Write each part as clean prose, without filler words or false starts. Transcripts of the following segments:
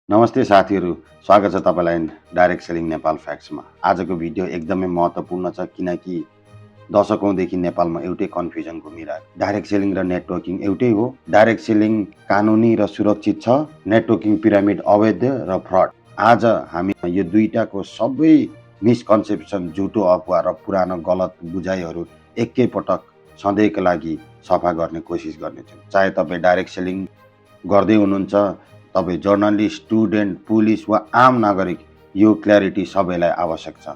नमस्ते साथीहरू, स्वागत छ तपाईलाई डाइरेक्ट सेलिङ नेपाल फ्याक्ट्समा। आजको भिडियो एकदमै महत्त्वपूर्ण छ किनकि दशकौँदेखि नेपालमा एउटै कन्फ्युजन घुमिरहेको। डाइरेक्ट सेलिङ र नेटवर्किङ एउटै हो। डाइरेक्ट सेलिङ कानुनी र सुरक्षित छ, नेटवर्किङ पिरामिड अवैध र फ्रड। आज हामी यो दुईटाको सबै मिसकन्सेप्सन, झुटो अफवाह र पुरानो गलत बुझाइहरू एकैपटक सधैँका लागि सफा गर्ने कोसिस गर्नेछौँ। चाहे तपाईँ डाइरेक्ट सेलिङ गर्दै हुनुहुन्छ, तपाईँ जर्नलिस्ट, स्टुडेन्ट, पुलिस वा आम नागरिक, यो क्ल्यारिटी सबैलाई आवश्यक छ।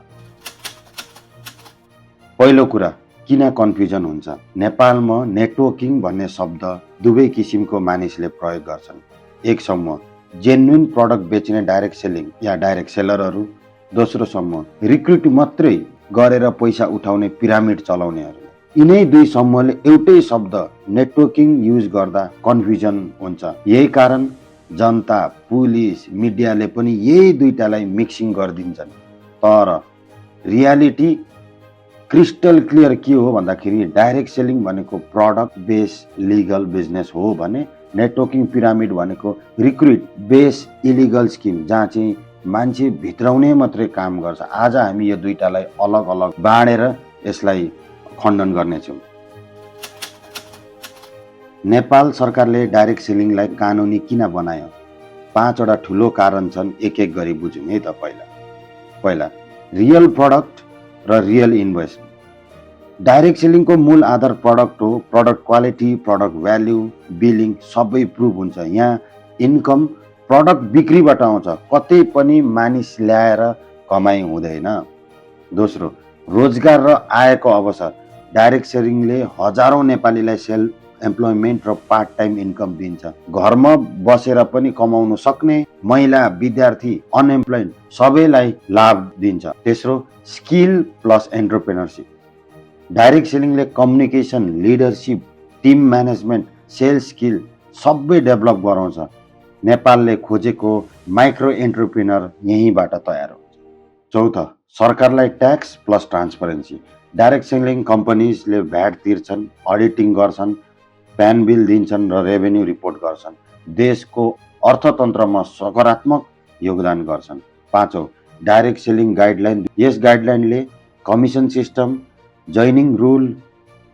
पहिलो कुरा, किन कन्फ्युजन हुन्छ? नेपालमा नेटवर्किङ भन्ने शब्द दुवै किसिमको मानिसले प्रयोग गर्छन्। एक समूह जेन्युन प्रडक्ट बेच्ने डाइरेक्ट सेलिङ या डाइरेक्ट सेलरहरू, दोस्रो समूह रिक्रुट मात्रै गरेर पैसा उठाउने पिरामिड चलाउनेहरू। यिनै दुई समूहले एउटै शब्द नेटवर्किङ युज गर्दा कन्फ्युजन हुन्छ। यही कारण जनता, पुलिस, मिडियाले पनि यही दुईटालाई मिक्सिङ गरिदिन्छन्। तर रियालिटी क्रिस्टल क्लियर के हो भन्दाखेरि डाइरेक्ट सेलिङ भनेको प्रडक्ट बेस लिगल बिजनेस हो भने नेटवर्किङ पिरामिड भनेको रिक्रुट बेस इलिगल स्किम जहाँ चाहिँ मान्छे भित्राउने मात्रै काम गर्छ। आज हामी यो दुईटालाई अलग अलग बाँडेर यसलाई खण्डन गर्नेछौँ। नेपाल सरकारले डाइरेक्ट सेलिङलाई कानुनी किन बनायो? 5वटा ठुलो कारण छन्, एक एक गरी बुझौँ है त। पहिला रियल प्रडक्ट र रियल इन्भोइस। डाइरेक्ट सेलिङको मूल आधार प्रडक्ट हो। Product quality, product value, billing सबै प्रुभ हुन्छ। यहाँ इन्कम प्रडक्ट बिक्रीबाट आउँछ, कतै पनि मानिस ल्याएर कमाइ हुँदैन। दोस्रो, रोजगार र आयको अवसर। डाइरेक्ट सेलिङले हजारौं नेपालीलाई सेल्फ एम्प्लोइमेन्ट र पार्ट टाइम इन्कम दिन्छ। घरमा बसेर पनि कमाउन सक्ने महिला, विद्यार्थी, अनएम्प्लोइड सबैलाई लाभ दिन्छ। तेस्रो, स्किल प्लस एन्टरप्रेनरसिप। डाइरेक्ट सेलिङले communication, leadership, team management, sales skill सबै डेभलप गराउँछ। नेपालले खोजेको माइक्रो एन्टरप्रेनर यहीँबाट तयार हुन्छ। चौथो, सरकारलाई tax plus transparency. Direct selling कम्पनीजले भ्याट तिर्छन्, अडिटिङ गर्छन्, प्यान बिल दिन्छन् र रेभेन्यू रिपोर्ट गर्छन्। देशको अर्थतन्त्रमा सकारात्मक योगदान गर्छन्। पाँचौं, डाइरेक्ट सेलिङ गाइडलाइन। यस गाइडलाइनले commission system, joining rule,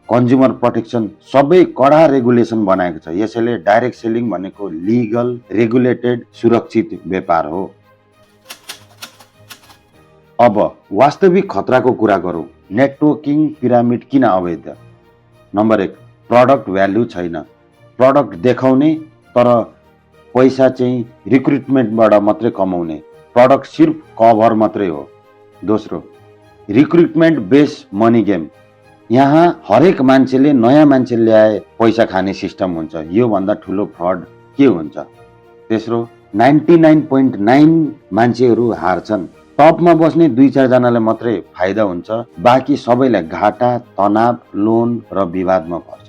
consumer protection सबै कडा रेगुलेसन बनाएको छ। यसैले डाइरेक्ट सेलिङ भनेको लिगल, रेगुलेटेड, सुरक्षित व्यापार हो। अब वास्तविक खतराको कुरा गरौँ। नेटवर्किङ पिरामिड किन अवैध? नम्बर 1, प्रडक्ट भ्याल्यु छैन। प्रडक्ट देखाउने तर पैसा चाहिँ रिक्रुटमेन्टबाट मात्रै कमाउने। प्रडक्ट सिर्फ कभर मात्रै हो। दोस्रो, रिक्रुटमेन्ट बेस मनी गेम। यहाँ हरेक मान्छेले नयाँ मान्छे ल्याए पैसा खाने सिस्टम हुन्छ। यो भन्दा ठुलो फ्रड के हुन्छ? तेस्रो, 99.9 मान्छेहरू हार्छन्। टपमा बस्ने 2-4 जनालाई मात्रै फाइदा हुन्छ, बाँकी सबैलाई घाटा, तनाव, लोन र विवादमा पर्छ।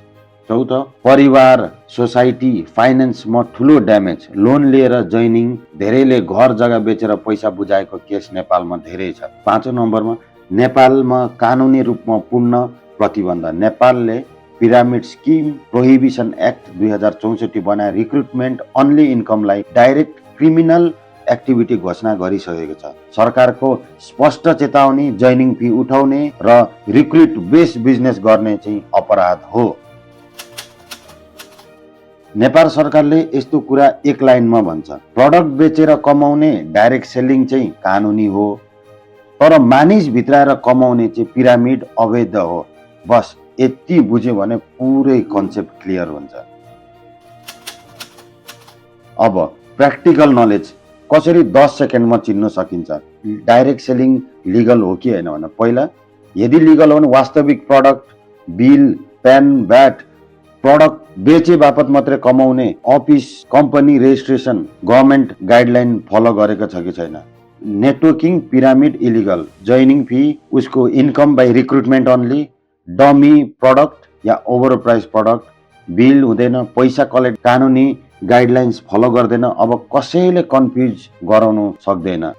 चौथो, परिवार, सोसाइटी, फाइनेन्समा ठुलो ड्यामेज। लोन लिएर जोइनिङ, धेरैले घर जग्गा बेचेर पैसा बुझाएको केस नेपालमा धेरै छ। 5औं नम्बरमा, नेपालमा कानुनी रूपमा पूर्ण प्रतिबन्ध। नेपालले पिरामिड स्किम प्रोहिबिसन एक्ट 2064 बनाए रिक्रुटमेन्ट अन्ली इन्कमलाई डाइरेक्ट क्रिमिनल एक्टिभिटी घोषणा गरिसकेको छ। सरकारको स्पष्ट चेतावनी, जोइनिङ फी उठाउने र रिक्रुट बेस बिजनेस गर्ने चाहिँ अपराध हो। नेपाल सरकारले यस्तो कुरा एक लाइनमा भन्छ, प्रडक्ट बेचेर कमाउने डाइरेक्ट सेलिङ चाहिँ कानुनी हो, तर मानिस भित्राएर कमाउने चाहिँ पिरामिड अवैध हो। बस यति बुझ्यो भने पुरै कन्सेप्ट क्लियर हुन्छ। अब प्र्याक्टिकल नलेज कसरी 10 सेकेन्डमा चिन्न सकिन्छ डाइरेक्ट सेलिङ लिगल हो कि होइन भने? पहिला, यदि लिगल हो भने वास्तविक product, bill, PAN, VAT, product बेचे बापत मात्रै कमाउने, office, company registration, government guideline follow गरेको छ कि छैन। Networking pyramid illegal, joining fee, उसको income by recruitment only, dummy product या ओभर प्राइस प्रडक्ट, बिल हुँदैन, पैसा कलेक्ट, कानुनी गाइडलाइन्स फलो गर्दैन। अब कसैले कन्फ्युज गराउनु सक्दैन।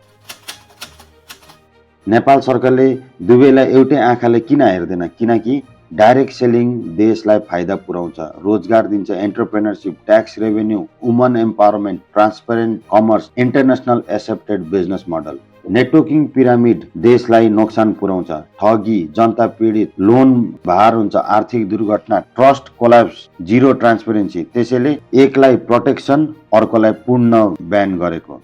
नेपाल सरकारले दुवैलाई एउटै आँखाले किन हेर्दैन? किनकि डाइरेक्ट सेलिङ देशलाई फाइदा पुर्याउँछ, रोजगार दिन्छ, entrepreneurship, tax revenue, woman empowerment, transparent commerce, international accepted business model. Networking pyramid देशलाई नोक्सान पुर्याउँछ, ठगी, जनता पीडित, लोन भार हुन्छ, आर्थिक दुर्घटना, ट्रस्ट कोल्याप्स, जिरो ट्रान्सपेरेन्सी। त्यसैले एकलाई प्रोटेक्सन अर्कोलाई पूर्ण ब्यान गरेको।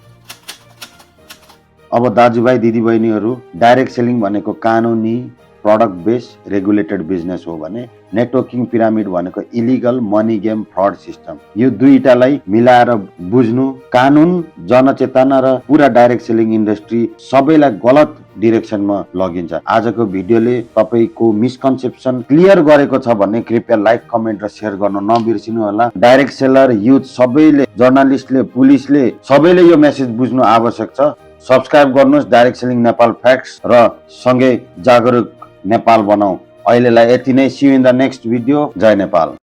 अब दाजुभाइ दिदीबहिनीहरू, डाइरेक्ट सेलिङ भनेको कानुनी प्रडक्ट बेस रेगुलेटेड बिजनेस हो भने नेटवर्किङ पिरामिड भनेको illegal money game fraud system. यो दुईटालाई मिलाएर बुझ्नु, कानुन, जनचेतना र पुरा डाइरेक्ट सेलिङ इन्डस्ट्री सबैलाई गलत डिरेक्सनमा लगिन्छ। आजको भिडियोले तपाईको मिसकन्सेप्सन क्लियर गरेको छ भने कृपया लाइक, कमेन्ट र शेयर गर्न नबिर्सिनु होला। डाइरेक्ट सेलर, युथ सबैले, जर्नलिस्टले, पुलिसले सबैले यो मेसेज बुझ्नु आवश्यक छ। सब्स्क्राइब गर्नुहोस् डाइरेक्ट सेलिङ नेपाल फ्याक्ट्स र सँगै जागरुक नेपाल बनाऊ। अहिलेलाई यति नै। See you in the next video. जय नेपाल।